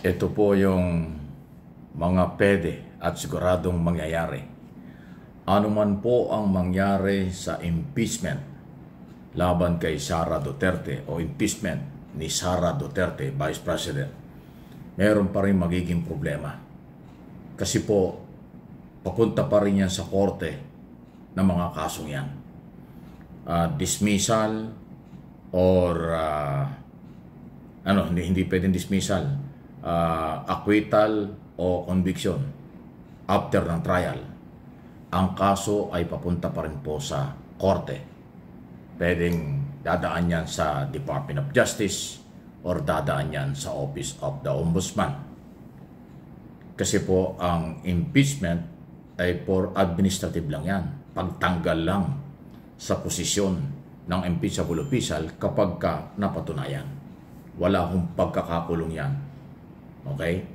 Ito po yung mga pwede at siguradong mangyayari. Ano man po ang mangyari sa impeachment laban kay Sara Duterte o impeachment ni Sara Duterte, Vice President, meron pa rin magiging problema. Kasi po, papunta pa rin yan sa korte ng mga kasong yan. Dismissal or hindi pwedeng dismissal, acquittal o conviction after ng trial. Ang kaso ay papunta pa rin po sa korte. Pwedeng dadaan yan sa Department of Justice or dadaan yan sa Office of the Ombudsman. Kasi po ang impeachment ay for administrative lang yan. Pagtanggal lang sa posisyon ng impeachable official kapag napatunayan. Wala hong pagkakakulong yan. Okay?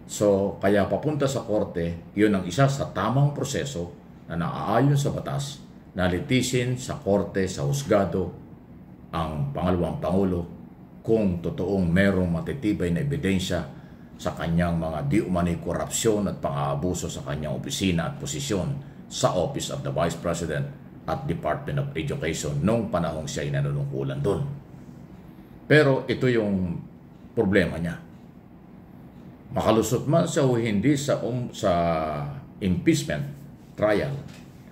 So, kaya papunta sa korte, yun ang isa sa tamang proseso na naaayon sa batas na litisin sa korte, sa husgado, ang pangalawang pangulo kung totoong merong matitibay na ebidensya sa kanyang mga di umano'y korupsyon at pang-aabuso sa kanyang opisina at posisyon sa Office of the Vice President at Department of Education noong panahong siya ay nanunungkulan doon. Pero ito yung problema niya. Makalusot man siya o hindi sa impeachment trial,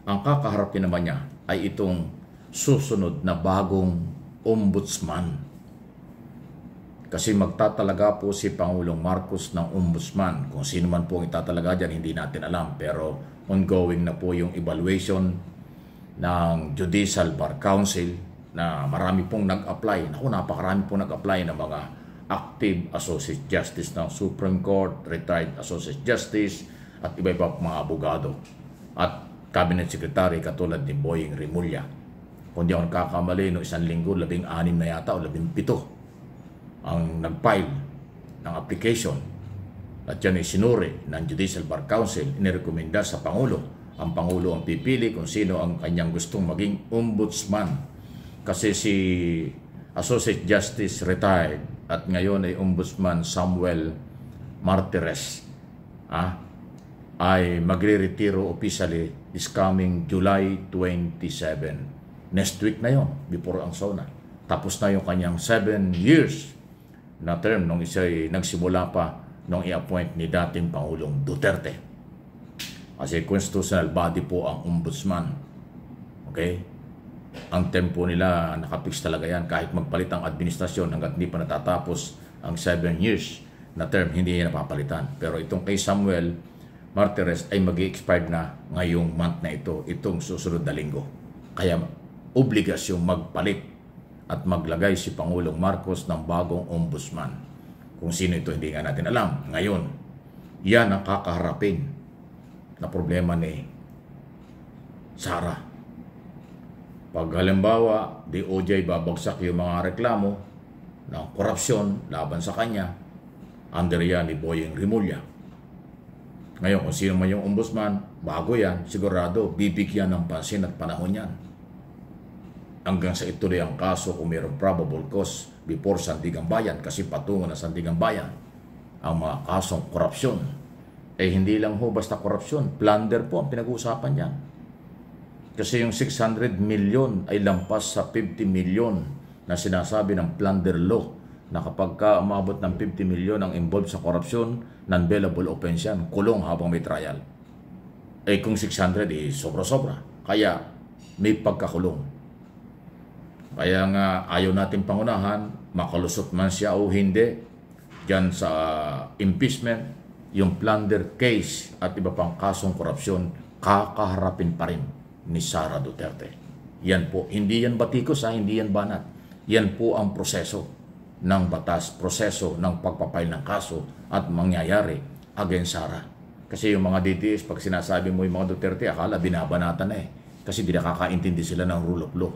ang kakaharapin naman niya ay itong susunod na bagong ombudsman. Kasi magtatalaga po si Pangulong Marcos ng ombudsman. Kung sino man po ang itatalaga dyan, hindi natin alam. Pero ongoing na po yung evaluation ng Judicial Bar Council na marami pong nag-apply. Naku, napakarami pong nag-apply ng mga active Associate Justice ng Supreme Court, retired Associate Justice, at iba-iba mga abogado. At Cabinet Secretary katulad ni Boying Rimulya. Kung di ako nagkakamali, no, isang linggo, 16 na yata o 17 ang nag-file ng application. At yan ay sinuri ng Judicial Bar Council, inirekomenda sa Pangulo. Ang Pangulo ang pipili kung sino ang kanyang gustong maging ombudsman. Kasi si Associate Justice retired at ngayon ay Ombudsman Samuel Martires ay magre-retiro officially this coming July 27. Next week na yon, before ang SONA. Tapos na yung kanyang 7 years na term nung isa'y nagsimula pa nung i-appoint ni dating Pangulong Duterte. Kasi constitutional body po ang ombudsman. Okay? Ang tempo nila, nakapix talaga yan. Kahit magpalit ang administrasyon hanggat hindi pa natatapos ang 7 years na term, hindi yan napapalitan. Pero itong kay Samuel Martires ay mag-i-expired na ngayong month na ito, itong susunod na linggo. Kaya obligasyong magpalit at maglagay si Pangulong Marcos ng bagong ombudsman. Kung sino ito, hindi nga natin alam. Ngayon, yan ang kakaharapin na problema ni Sara. Pag halimbawa, DOJ babagsak yung mga reklamo ng korupsyon laban sa kanya, under yan ni Boying Rimulya. Ngayon, kung sino man yung ombudsman, bago yan, sigurado, bibigyan ng pansin at panahon yan. Hanggang sa ituloy ang kaso kung mayroong probable cause before Sandigang Bayan, kasi patungo na Sandigang Bayan ang mga kasong korupsyon. Eh hindi lang ho basta korupsyon, plunder po ang pinag-uusapan niyan. Kasi yung 600 million ay lampas sa 50 million na sinasabi ng plunder law na kapag umabot ng 50 million ang involved sa korupsyon, non-bailable offense yan, kulong habang may trial. Eh kung 600, sobra-sobra. Kaya may pagkakulong. Kaya nga ayaw natin pangunahan, makalusot man siya o hindi, dyan sa impeachment, yung plunder case at iba pang kasong korupsyon, kakaharapin pa rin ni Sara Duterte. Yan po, hindi yan batikos, hindi yan banat. Yan po ang proseso ng batas, proseso ng pagpapail ng kaso at mangyayari against Sara. Kasi yung mga DTS, pag sinasabi mo yung mga Duterte, akala binabanatan na kasi di nakakaintindi sila ng rule of law.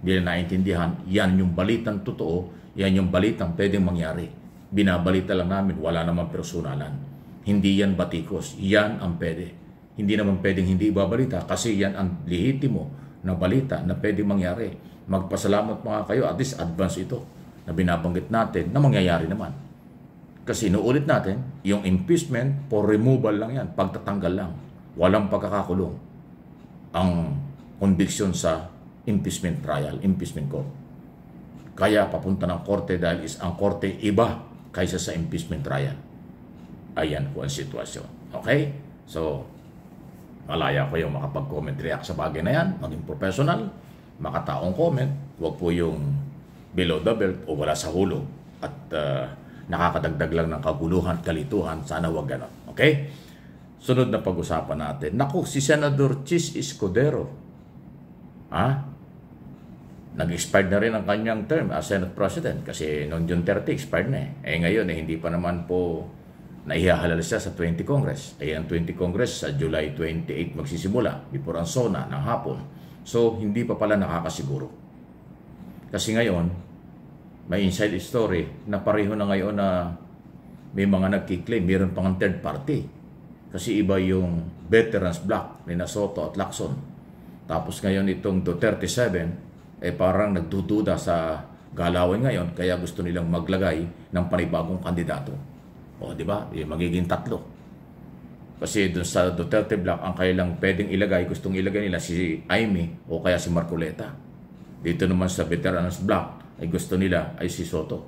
Hindi na naintindihan, yan yung balitang totoo, yan yung balitang pwedeng mangyari. Binabalita lang namin, wala namang personalan. Hindi yan batikos, yan ang pwede. Hindi naman pwedeng hindi ibabalita kasi yan ang lehitimo na balita na pwedeng mangyari. Magpasalamat mga kayo, at least advance ito na binabanggit natin na mangyayari naman. Kasi inuulit natin, yung impeachment for removal lang yan, pagtatanggal lang. Walang pagkakakulong ang conviction sa impeachment trial, impeachment court. Kaya papunta ng korte dahil ang korte iba kaysa sa impeachment trial. Ayan po ang sitwasyon. Okay? So, malaya ko yung makapag-comment react sa bagay na yan, maging professional, makataong comment, huwag po yung below the belt o wala sa hulog at nakakadagdag lang ng kaguluhan, kalituhan, sana huwag ganon. Okay? Sunod na pag-usapan natin. Naku, si Senador Chis Escudero. Nag-expired na rin ang kanyang term as Senate President kasi noong June 30 expired na eh. Ngayon hindi pa naman po naihahalal siya sa 20 Congress. Ang 20 Congress sa July 28 magsisimula before ang SONA ng hapon. So, hindi pa pala nakakasiguro. Kasi ngayon, may inside story na pareho na ngayon na may mga nagkiklaim, mayroon pang third party. Kasi iba yung veterans block ni Soto at Lacson. Tapos ngayon itong Duterte 7, parang nagdududa sa galawin ngayon, kaya gusto nilang maglagay ng panibagong kandidato. O, di ba? Magiging 3. Kasi doon sa Duterte block, ang kailang pwedeng ilagay, gustong ilagay nila si Amy o kaya si Marcoleta. Dito naman sa veterans block, ay gusto nila ay si Soto.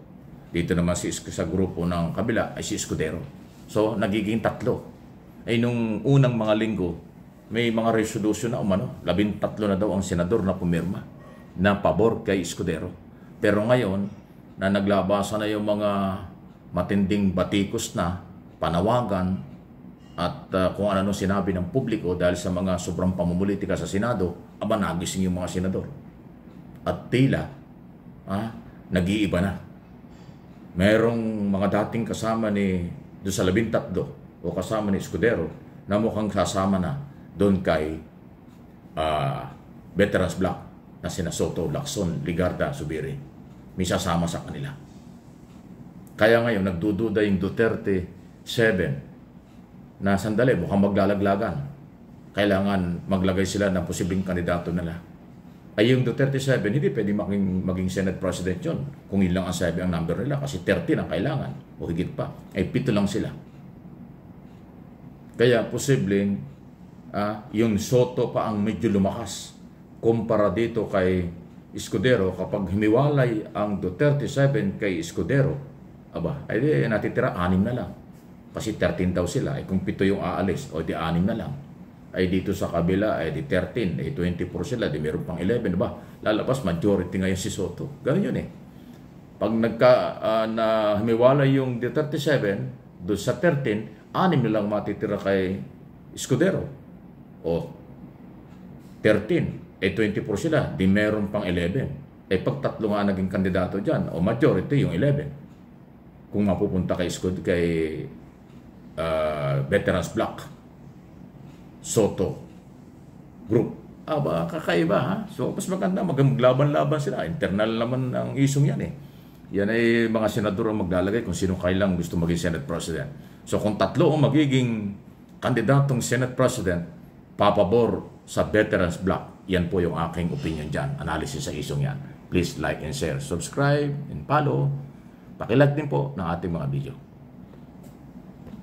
Dito naman sa grupo ng kabila ay si Escudero. So, nagiging 3. Nung unang mga linggo, may mga resolution na 13 na daw ang senador na pumirma na pabor kay Escudero. Pero ngayon, na naglabasan na yung mga matinding batikos na panawagan at kung ano sinabi ng publiko dahil sa mga sobrang pamumulitika sa Senado, nagising yung mga senador. At tila, nag-iiba na. Merong mga dating kasama doon sa 13 o kasama ni Escudero na mukhang kasama na doon kay Veterans Block na sina Soto, Lacson, Ligarda, Subiri. May sasama sa kanila. Kaya ngayon, nagdududa yung Duterte 7 na sandali, mukhang maglalaglagan. Kailangan maglagay sila ng posibleng kandidato nila. Yung Duterte 7, hindi pwede maging Senate President yun. Kung ilang ang 7 ang number nila, kasi 13 ang kailangan, o higit pa. 7 lang sila. Kaya posibleng yung Soto pa ang medyo lumakas kumpara dito kay Escudero. Kapag himiwalay ang Duterte 7 kay Escudero, natitira 6 na lang. Kasi 13 daw sila. Kung 7 yung aalis, o di 6 na lang. Dito sa kabila, di 13, 24 sila, di meron pang 11, lalabas, majority ngayon si Soto. Ganun yun Pag na himiwalay yung Duterte 7, doon sa 13, 6 na lang matitira kay Escudero. O 13, 24 sila, di meron pang 11. Pag 3 nga naging kandidato dyan, o majority yung 11. Kung mapupunta kay Veterans Block, Soto Group. Kakaiba So, mas maganda, maglaban-laban sila. Internal naman ang isong yan Yan ay mga senador ang maglalagay kung sino kailang gusto maging Senate President. So, kung 3 ang magiging kandidatong Senate President, papabor sa Veterans Block. Yan po yung aking opinion dyan. Analysis sa isong yan. Please like and share, subscribe and follow. Pakilike din po ng ating mga video.